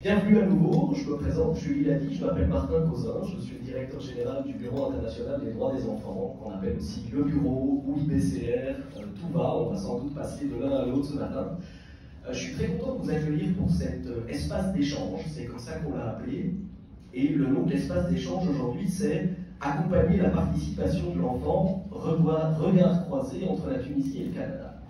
Bienvenue à nouveau, je me présente, Julie l'a dit, je m'appelle Martin Causin, je suis le directeur général du Bureau international des droits des enfants, qu'on appelle aussi le Bureau ou l'IBCR, tout va, on va sans doute passer de l'un à l'autre ce matin. Je suis très content de vous accueillir pour cet espace d'échange, c'est comme ça qu'on l'a appelé, et le nom de l'espace d'échange aujourd'hui c'est accompagner la participation de l'enfant, regard croisé entre la Tunisie et le Canada.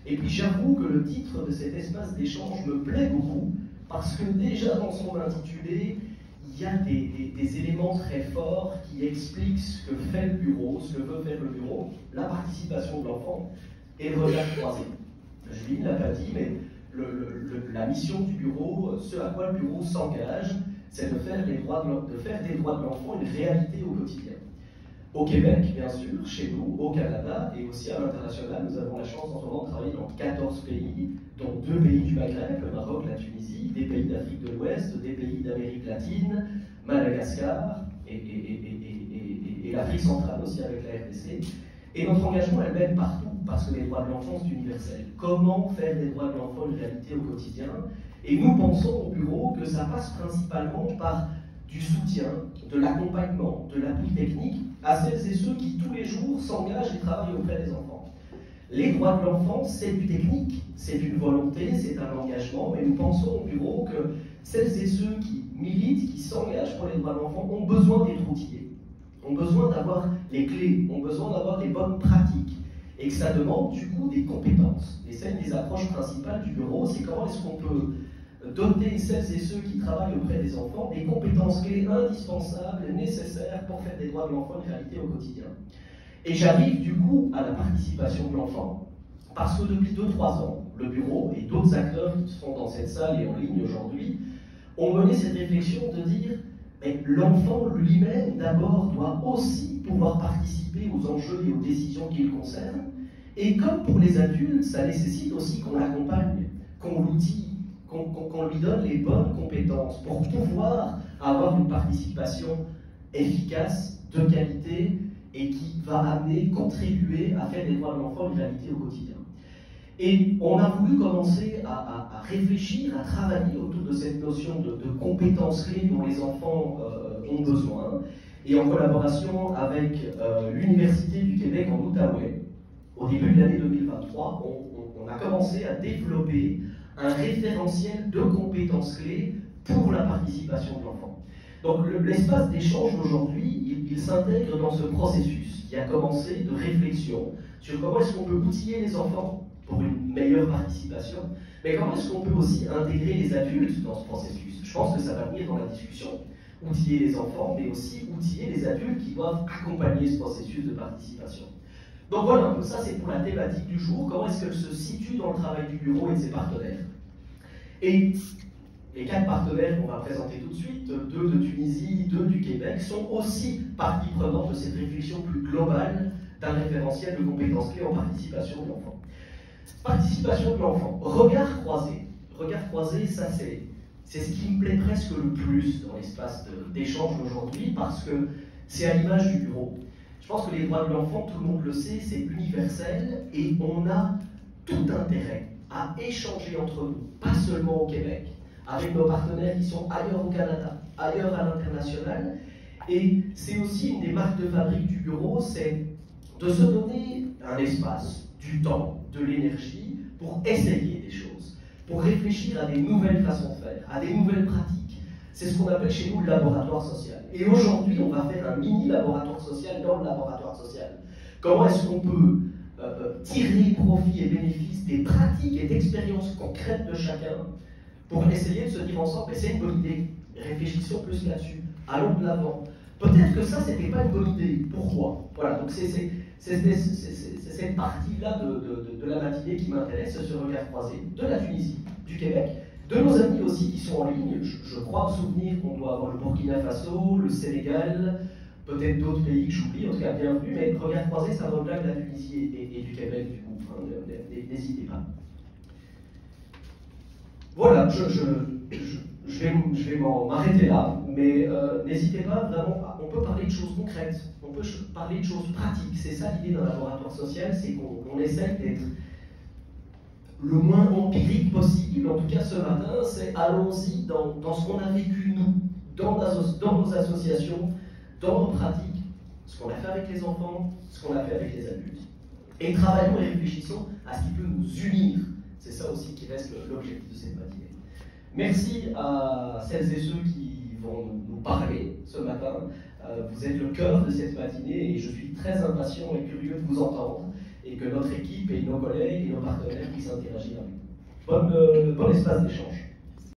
Et puis j'avoue que le titre de cet espace d'échange me plaît beaucoup, parce que déjà dans son intitulé, il y a des éléments très forts qui expliquent ce que fait le bureau, ce que veut faire le bureau, la participation de l'enfant et le regard croisé. Julie ne l'a pas dit, mais la mission du bureau, ce à quoi le bureau s'engage, c'est de faire des droits de l'enfant une réalité au quotidien. Au Québec, bien sûr, chez nous, au Canada et aussi à l'international, nous avons la chance en ce moment de travailler dans 14 pays, dont 2 pays du Maghreb, le Maroc, la Tunisie, des pays d'Afrique de l'Ouest, des pays d'Amérique latine, Madagascar et l'Afrique centrale aussi avec la RDC. Et notre engagement est même partout, parce que les droits de l'enfant, c'est universel. Comment faire des droits de l'enfant une réalité au quotidien? Et nous pensons au bureau que ça passe principalement par du soutien, de l'accompagnement, de l'appui technique à celles et ceux qui tous les jours s'engagent et travaillent auprès des enfants. Les droits de l'enfant, c'est du technique, c'est une volonté, c'est un engagement, mais nous pensons au bureau que celles et ceux qui militent, qui s'engagent pour les droits de l'enfant ont besoin d'être outillés, ont besoin d'avoir les clés, ont besoin d'avoir les bonnes pratiques, et que ça demande du coup des compétences. Et c'est une des approches principales du bureau, c'est comment est-ce qu'on peut doter celles et ceux qui travaillent auprès des enfants des compétences clés indispensables, nécessaires pour faire des droits de l'enfant une réalité au quotidien. Et j'arrive du coup à la participation de l'enfant, parce que depuis 2-3 ans, le bureau et d'autres acteurs qui sont dans cette salle et en ligne aujourd'hui ont mené cette réflexion de dire mais l'enfant lui-même d'abord doit aussi pouvoir participer aux enjeux et aux décisions qui le concernent, et comme pour les adultes, ça nécessite aussi qu'on l'accompagne, qu'on l'outille, qu'on lui donne les bonnes compétences pour pouvoir avoir une participation efficace, de qualité, et qui va amener, contribuer à faire des droits de l'enfant une réalité au quotidien. Et on a voulu commencer à réfléchir, à travailler autour de cette notion de compétences clés dont les enfants ont besoin, et en collaboration avec l'Université du Québec en Outaouais, au début de l'année 2023, on a commencé à développer un référentiel de compétences clés pour la participation de l'enfant. Donc l'espace d'échange d'aujourd'hui, il s'intègre dans ce processus qui a commencé de réflexion sur comment est-ce qu'on peut outiller les enfants pour une meilleure participation, mais comment est-ce qu'on peut aussi intégrer les adultes dans ce processus. Je pense que ça va venir dans la discussion. Outiller les enfants, mais aussi outiller les adultes qui doivent accompagner ce processus de participation. Donc voilà, ça c'est pour la thématique du jour, comment est-ce qu'elle se situe dans le travail du bureau et de ses partenaires. Et les 4 partenaires qu'on va présenter tout de suite, 2 de Tunisie, 2 du Québec, sont aussi partie prenante de cette réflexion plus globale d'un référentiel de compétences clés en participation de l'enfant. Participation de l'enfant, regard croisé. Regard croisé, ça c'est ce qui me plaît presque le plus dans l'espace d'échange d'aujourd'hui, parce que c'est à l'image du bureau. Je pense que les droits de l'enfant, tout le monde le sait, c'est universel, et on a tout intérêt à échanger entre nous, pas seulement au Québec, avec nos partenaires qui sont ailleurs au Canada, ailleurs à l'international. Et c'est aussi une des marques de fabrique du bureau, c'est de se donner un espace, du temps, de l'énergie pour essayer des choses, pour réfléchir à des nouvelles façons de faire, à des nouvelles pratiques. C'est ce qu'on appelle chez nous le laboratoire social. Et aujourd'hui, on va faire un mini laboratoire social dans le laboratoire social. Comment est-ce qu'on peut tirer profit et bénéfice des pratiques et d'expériences concrètes de chacun pour essayer de se dire ensemble, c'est une bonne idée, réfléchissons plus là-dessus, allons de l'avant. Peut-être que ça, c'était pas une bonne idée, pourquoi? Voilà, donc c'est cette partie-là de la matinée qui m'intéresse, ce regard croisé de la Tunisie, du Québec, de nos amis aussi qui sont en ligne. Je crois me souvenir qu'on doit avoir le Burkina Faso, le Sénégal, peut-être d'autres pays que j'oublie, en tout cas bienvenue, mais regard croisé, ça replaque la Tunisie et du Québec, du coup, enfin, n'hésitez pas. Voilà, je vais m'arrêter là, mais n'hésitez pas, vraiment, on peut parler de choses concrètes, on peut parler de choses pratiques. C'est ça l'idée d'un laboratoire social, c'est qu'on essaie d'être le moins empirique possible. En tout cas, ce matin, c'est allons-y dans ce qu'on a vécu, nous, dans nos associations, dans nos pratiques, ce qu'on a fait avec les enfants, ce qu'on a fait avec les adultes. Et travaillons et réfléchissons à ce qui peut nous unir. C'est ça aussi qui reste l'objectif de cette matinée. Merci à celles et ceux qui vont nous parler ce matin. Vous êtes le cœur de cette matinée et je suis très impatient et curieux de vous entendre et que notre équipe et nos collègues et nos partenaires puissent interagir avec vous. Bon espace d'échange.